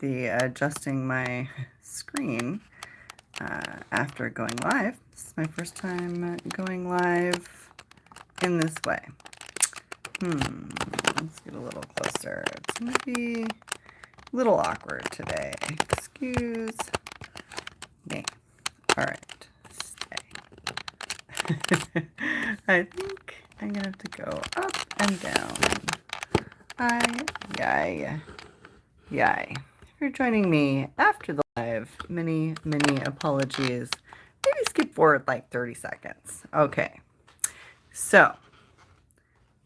the adjusting my screen after going live. This is my first time going live in this way. Let's get a little closer. It's going to be a little awkward today. Excuse me. All right, stay. I think I'm going to have to go up and down. Yay. If you're joining me after the live, many apologies. Maybe skip forward like 30 seconds. Okay, so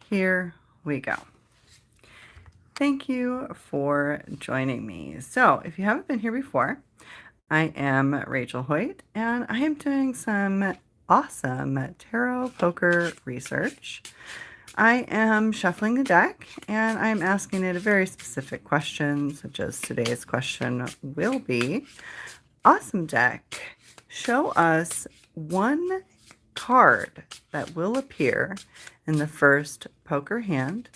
here we go. Thank you for joining me. So if you haven't been here before, I am Rachel Hoyt, and I am doing some awesome tarot poker research. I am shuffling the deck, and I'm asking it a very specific question, such as today's question will be, awesome deck, show us one card that will appear in the first poker hand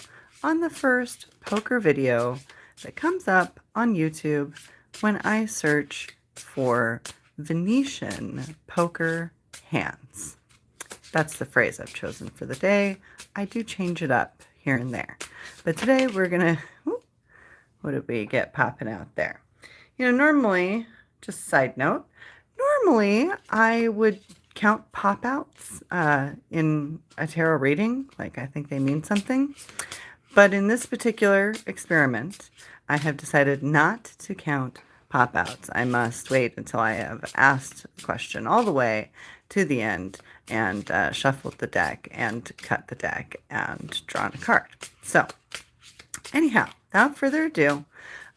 on the first poker video that comes up on YouTube when I search for Venetian poker hands. That's the phrase I've chosen for the day. I do change it up here and there. But today we're going to, what did we get popping out there? You know, normally, just a side note, normally I would count pop-outs in a tarot reading, like I think they mean something. But in this particular experiment, I have decided not to count pop-outs. I must wait until I have asked the question all the way to the end and shuffled the deck and cut the deck and drawn a card. So anyhow, without further ado,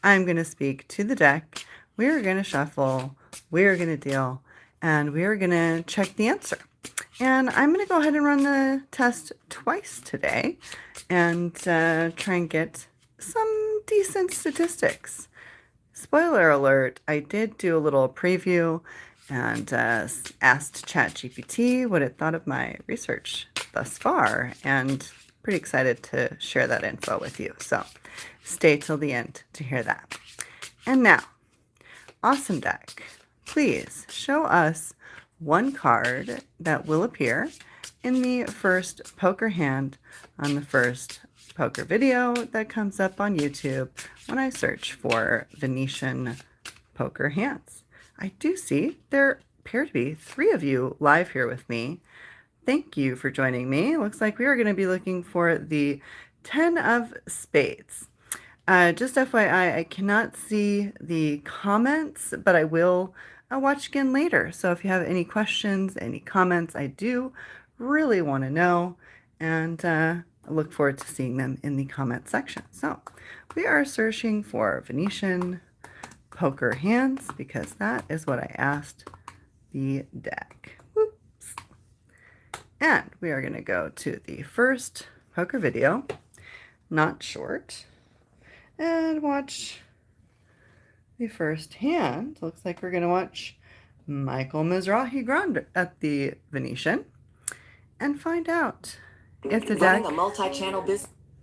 I'm going to speak to the deck. We're going to shuffle, we're going to deal, and we're going to check the answer. And I'm going to go ahead and run the test twice today and try and get some decent statistics. Spoiler alert, I did do a little preview and asked ChatGPT what it thought of my research thus far, and pretty excited to share that info with you. So stay till the end to hear that. And now, awesome deck, please show us one card that will appear in the first poker hand on the first poker video that comes up on YouTube when I search for Venetian poker hands. I do see there appear to be 3 of you live here with me. Thank you for joining me. It looks like we are going to be looking for the 10 of spades. Just FYI, I cannot see the comments, but I will watch again later. So if you have any questions, any comments, I do really want to know, and I look forward to seeing them in the comment section. So we are searching for Venetian poker hands because that is what I asked the deck. Whoops. And we are going to go to the first poker video, not short, and watch the first hand. Looks like we're going to watch Michael Mizrahi Grand at the Venetian and find out if the deck,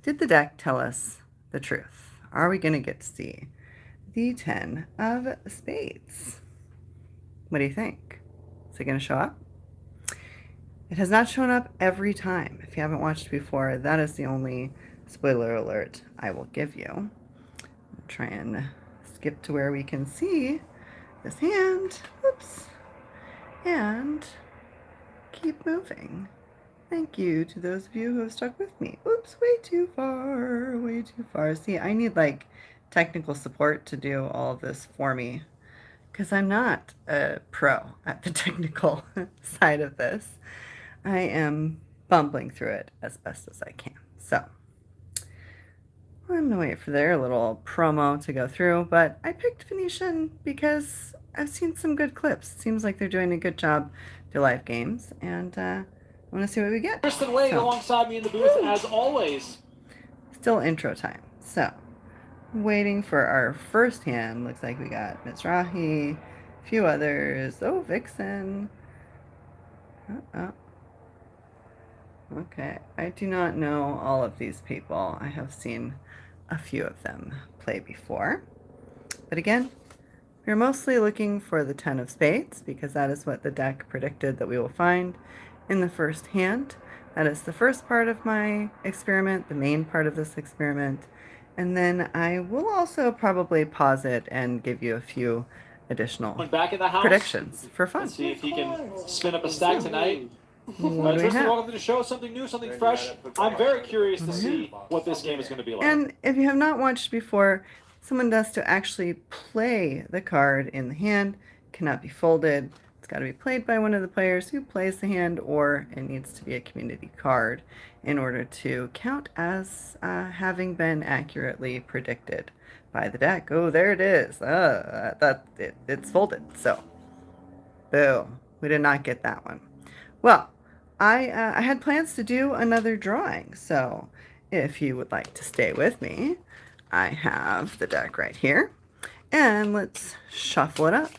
did the deck tell us the truth? Are we going to get to see the 10 of spades? What do you think? Is it going to show up? It has not shown up every time. If you haven't watched before, that is the only spoiler alert I will give you. I'll try and skip to where we can see this hand. Whoops. And keep moving. Thank you to those of you who have stuck with me. Oops, way too far. See, I need like technical support to do all of this for me because I'm not a pro at the technical side of this. I am bumbling through it as best as I can. So I'm gonna wait for their little promo to go through, but I picked Venetian because I've seen some good clips. It seems like they're doing a good job to live games, and I want to see what we get. Kristen Wade alongside me in the booth, as always. Still intro time. So, waiting for our first hand. Looks like we got Mizrahi, a few others. Oh, Vixen. Okay, I do not know all of these people. I have seen a few of them play before. But again, we're mostly looking for the 10 of spades because that is what the deck predicted that we will find in the first hand. That is the first part of my experiment, the main part of this experiment. And then I will also probably pause it and give you a few additional Back in the house. predictions for fun. Let's see if he can spin up a stack tonight. What do we Tristan, have? welcome to the show. Something new, something fresh. I'm very curious to see what this game is going to be like. And if you have not watched before, someone does to actually play the card in the hand. Cannot be folded. It's got to be played by one of the players who plays the hand, or it needs to be a community card in order to count as having been accurately predicted by the deck. Oh, there it is. It's folded. So, boom. We did not get that one. Well, I had plans to do another drawing, so if you would like to stay with me, I have the deck right here, and let's shuffle it up.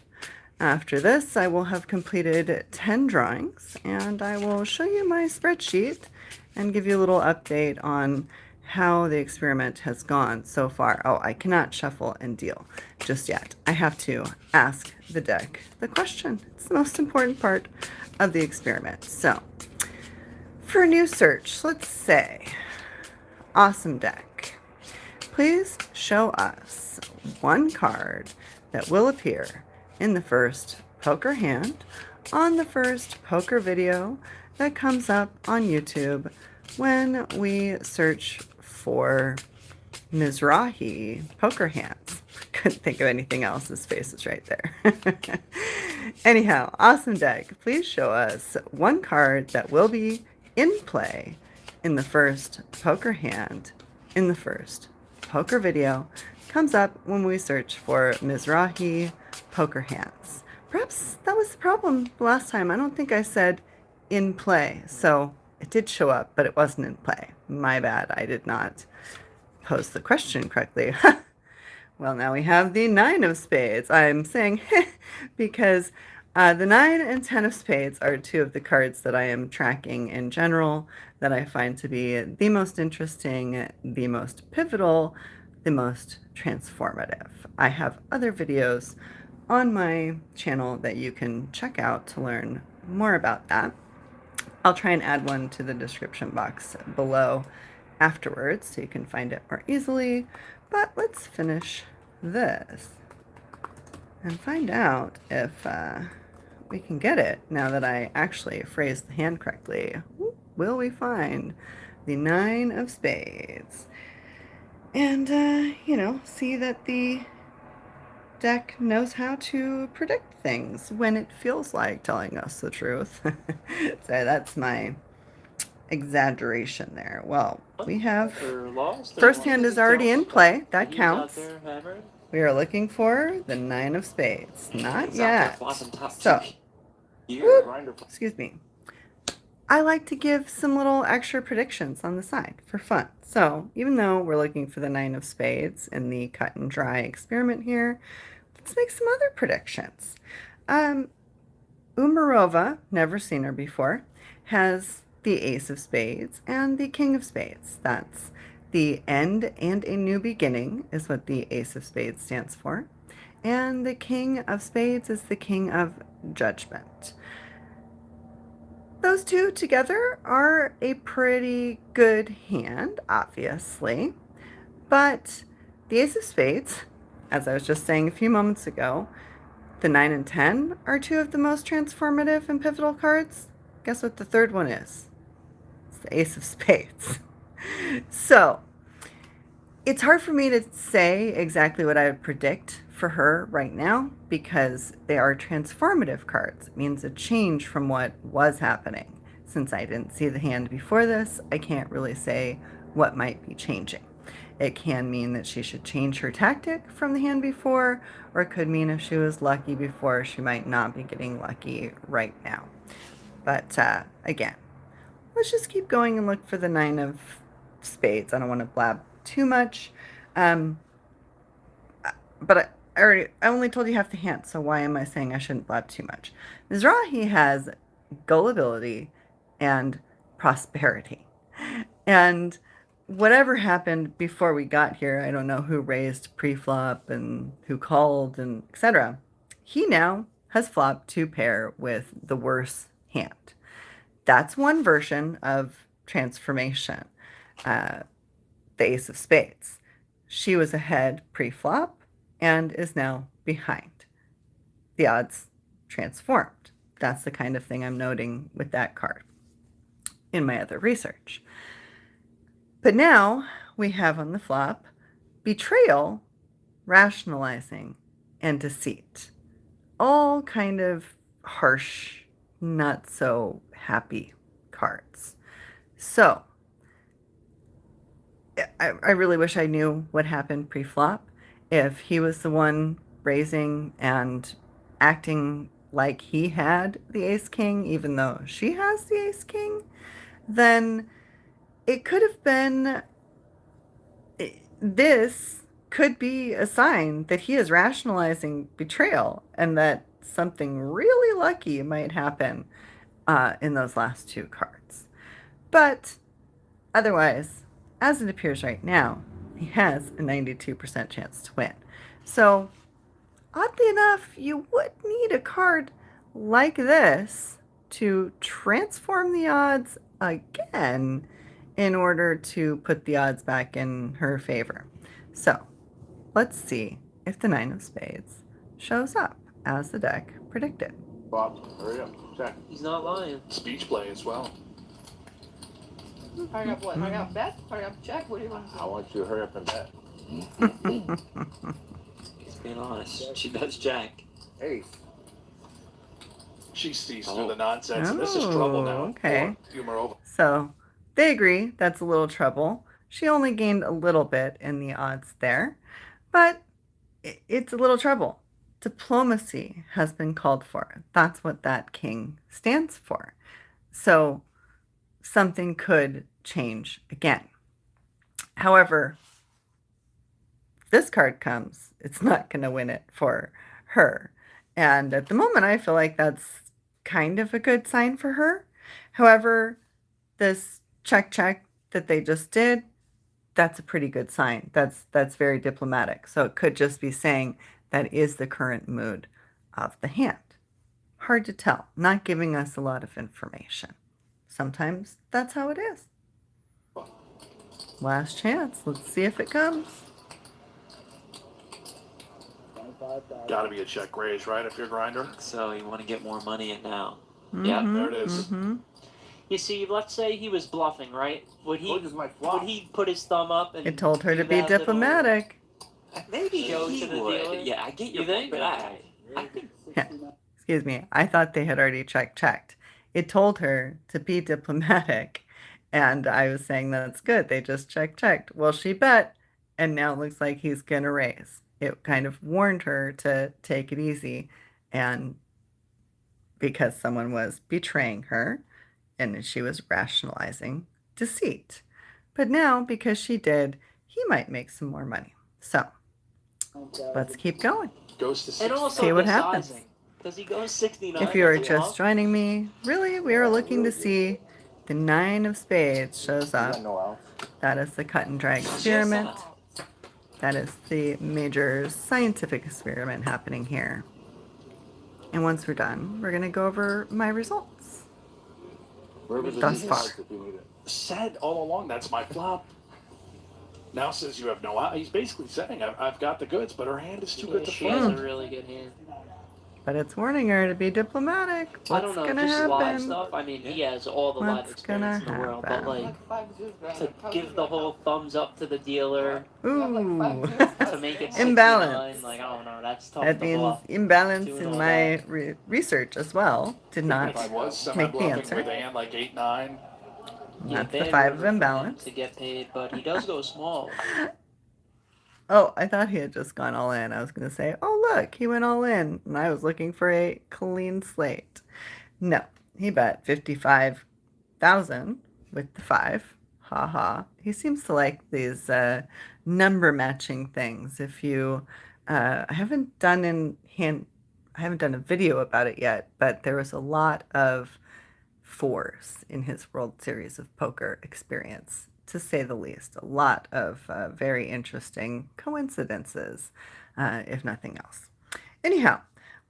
After this, I will have completed 10 drawings, and I will show you my spreadsheet and give you a little update on how the experiment has gone so far. Oh, I cannot shuffle and deal just yet. I have to ask the deck the question. It's the most important part of the experiment. So, for a new search, let's say, awesome deck. Please show us one card that will appear in the first poker hand on the first poker video that comes up on YouTube when we search for Mizrahi poker hands. Couldn't think of anything else. His face is right there. Anyhow, awesome deck. Please show us one card that will be in play in the first poker hand in the first poker video comes up when we search for Mizrahi poker hands. Perhaps that was the problem last time. I don't think I said in play, so it did show up, but it wasn't in play. My bad. I did not pose the question correctly. Well, now we have the 9 of spades. I'm saying because the 9 and 10 of spades are two of the cards that I am tracking in general that I find to be the most interesting, the most pivotal, the most transformative. I have other videos on my channel that you can check out to learn more about that. I'll try and add one to the description box below afterwards so you can find it more easily. But let's finish this and find out if we can get it now that I actually phrased the hand correctly. Will we find the 9 of spades? And, see that the deck knows how to predict things when it feels like telling us the truth. So that's my exaggeration there. Well, we have first hand is already in play. That counts. We are looking for the 9 of spades. Not yet. So, excuse me. I like to give some little extra predictions on the side for fun. So, even though we're looking for the 9 of spades in the cut and dry experiment here, let's make some other predictions. Umarova, never seen her before, has the ace of spades and the king of spades. That's the end and a new beginning is what the ace of spades stands for. And the king of spades is the king of judgment. Those two together are a pretty good hand, obviously. But the ace of spades, as I was just saying a few moments ago, the 9 and 10 are two of the most transformative and pivotal cards. Guess what the third one is? It's the ace of spades. So, it's hard for me to say exactly what I would predict for her right now because they are transformative cards. It means a change from what was happening. Since I didn't see the hand before this, I can't really say what might be changing. It can mean that she should change her tactic from the hand before, or it could mean if she was lucky before, she might not be getting lucky right now. But again, let's just keep going and look for the 9 of spades. I don't want to blab too much. But I only told you half the hand, so why am I saying I shouldn't blab too much? Mizrahi has gullibility and prosperity. And whatever happened before we got here, I don't know who raised pre-flop and who called and etc. He now has flopped to pair with the worse hand. That's one version of transformation. The Ace of Spades. She was ahead pre-flop and is now behind. The odds transformed. That's the kind of thing I'm noting with that card in my other research. But now we have on the flop betrayal, rationalizing, and deceit. All kind of harsh, not so happy cards. So, I really wish I knew what happened pre-flop. If he was the one raising and acting like he had the ace king, even though she has the ace king, then it could have been, this could be a sign that he is rationalizing betrayal and that something really lucky might happen in those last two cards. But otherwise, as it appears right now, he has a 92% chance to win. So, oddly enough, you would need a card like this to transform the odds again in order to put the odds back in her favor. So, let's see if the Nine of Spades shows up as the deck predicted. Bob, hurry up. Check. He's not lying. Speech play as well. Hurry up, what? Hurry up, bet? Hurry up, check? What do you want to I say? want you to hurry up and bet. He's being honest. She does jack. Ace. She sees through the nonsense. This is trouble now. Okay. Humor over. So, they agree that's a little trouble. She only gained a little bit in the odds there, but it's a little trouble. Diplomacy has been called for. That's what that king stands for. So, something could change again. However, this card comes, it's not going to win it for her. And at the moment, I feel like that's kind of a good sign for her. However, this check that they just did, that's a pretty good sign. That's very diplomatic. So it could just be saying that is the current mood of the hand. Hard to tell, not giving us a lot of information. Sometimes that's how it is. Last chance. Let's see if it comes. Got to be a check raise, right? If you're a grinder. So you want to get more money in now. Yeah, there it is. You see, let's say he was bluffing, right? Would he put his thumb up and It told her to do be that little- diplomatic. Maybe Go he to the would. dealer? Yeah, I get You your think? point, but I think Excuse me. I thought they had already checked. It told her to be diplomatic. And I was saying that's good. They just checked. Well, she bet. And now it looks like he's going to raise. It kind of warned her to take it easy. And because someone was betraying her and she was rationalizing deceit. But now, because she did, he might make some more money. So, let's keep going. Goes to 6. and also See what the happens. sizing. Does he go 69? If you are Does he just bluff? joining me, really, we are looking to see the Nine of Spades shows up. No else. That is the cut and dry experiment. That is the major scientific experiment happening here. And once we're done, we're going to go over my results. Where was Thus the far. cards if you need it? Said all along that's my flop. Now says you have no out. He's basically saying I've got the goods, but her hand is too good to She has flip. a really good hand. But it's warning her to be diplomatic. I What's don't know, going to just live happen? stuff. I mean, he has all the live What's gonna experience in the world, but happen? like Like 5 dudes, man. to give the whole thumbs up to the dealer Ooh. to make it 69, Imbalance. like I don't know, that's tough That to means bluff. imbalance Doing in all my that. research as well. Did not If I was make the semi-bluffing answer. with a hand like 8-9, Yeah, That's the bad 5 of river for him imbalance. to get paid, but he does go small. Oh, I thought he had just gone all in. I was going to say, oh, look, he went all in. And I was looking for a clean slate. No, he bet 55,000 with the 5. Ha ha. He seems to like these number matching things. If you, I haven't done a video about it yet, but there was a lot of 4s in his World Series of Poker experience to say the least. A lot of very interesting coincidences, if nothing else. Anyhow,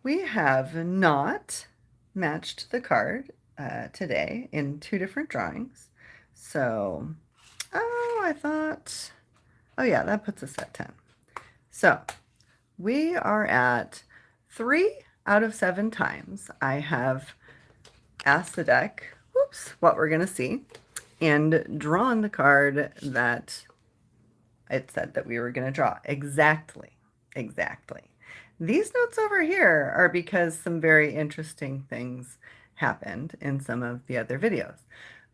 we have not matched the card today in 2 different drawings. So, oh yeah, that puts us at 10. So, we are at 3 out of 7 times. I have asked the deck, what we're going to see, and drawn the card that it said that we were going to draw. Exactly. These notes over here are because some very interesting things happened in some of the other videos,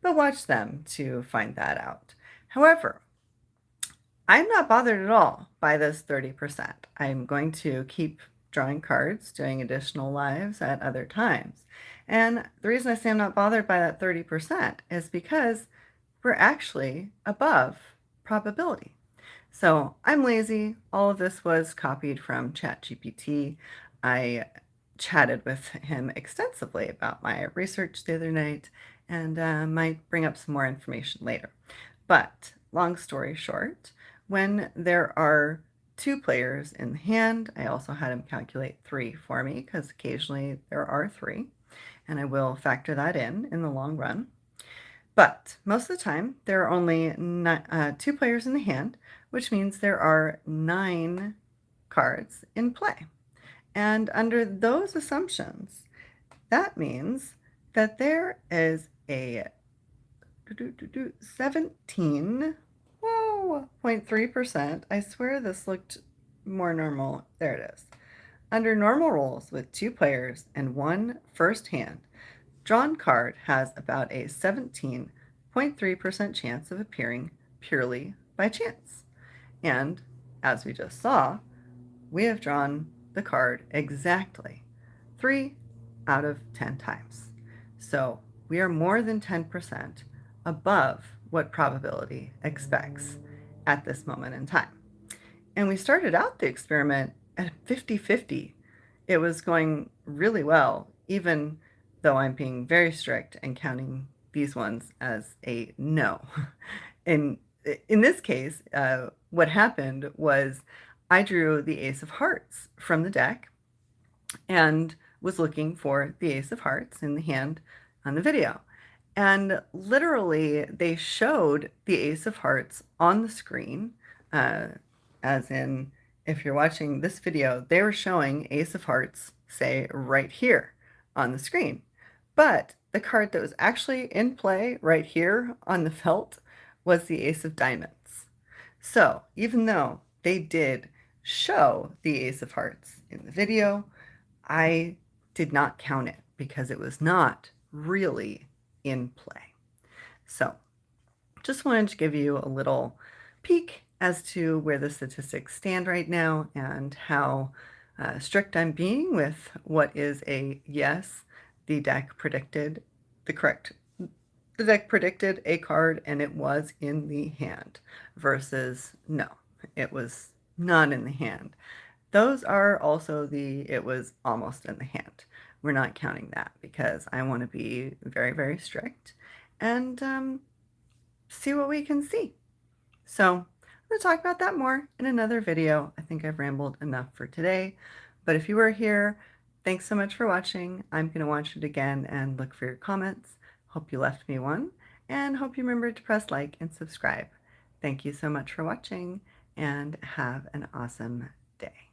but watch them to find that out. However, I'm not bothered at all by this 30%. I'm going to keep drawing cards, doing additional lives at other times. And the reason I say I'm not bothered by that 30% is because we're actually above probability. So I'm lazy. All of this was copied from ChatGPT. I chatted with him extensively about my research the other night and might bring up some more information later. But long story short, when there are 2 players in the hand, I also had him calculate 3 for me because occasionally there are 3, and I will factor that in the long run. But most of the time, there are only 2 players in the hand, which means there are 9 cards in play. And under those assumptions, that means that there is a 17.3%. I swear this looked more normal. There it is. Under normal rolls with 2 players and 1 first hand, drawn card has about a 17.3% chance of appearing purely by chance. And as we just saw, we have drawn the card exactly 3 out of 10 times. So we are more than 10% above what probability expects at this moment in time. And we started out the experiment at 50-50. It was going really well, even though I'm being very strict and counting these ones as a no. And in this case, what happened was I drew the Ace of Hearts from the deck and was looking for the Ace of Hearts in the hand on the video. And literally, they showed the Ace of Hearts on the screen, as in, if you're watching this video, they were showing Ace of Hearts, say, right here on the screen. But the card that was actually in play right here on the felt was the Ace of Diamonds. So even though they did show the Ace of Hearts in the video, I did not count it because it was not really in play. So just wanted to give you a little peek as to where the statistics stand right now and how strict I'm being with what is a yes. The deck predicted a card and it was in the hand versus no, it was not in the hand. Those are also it was almost in the hand. We're not counting that because I want to be very, very strict and see what we can see. So I'm going to talk about that more in another video. I think I've rambled enough for today, but if you were here, thanks so much for watching. I'm going to watch it again and look for your comments. Hope you left me one, and hope you remember to press like and subscribe. Thank you so much for watching, and have an awesome day.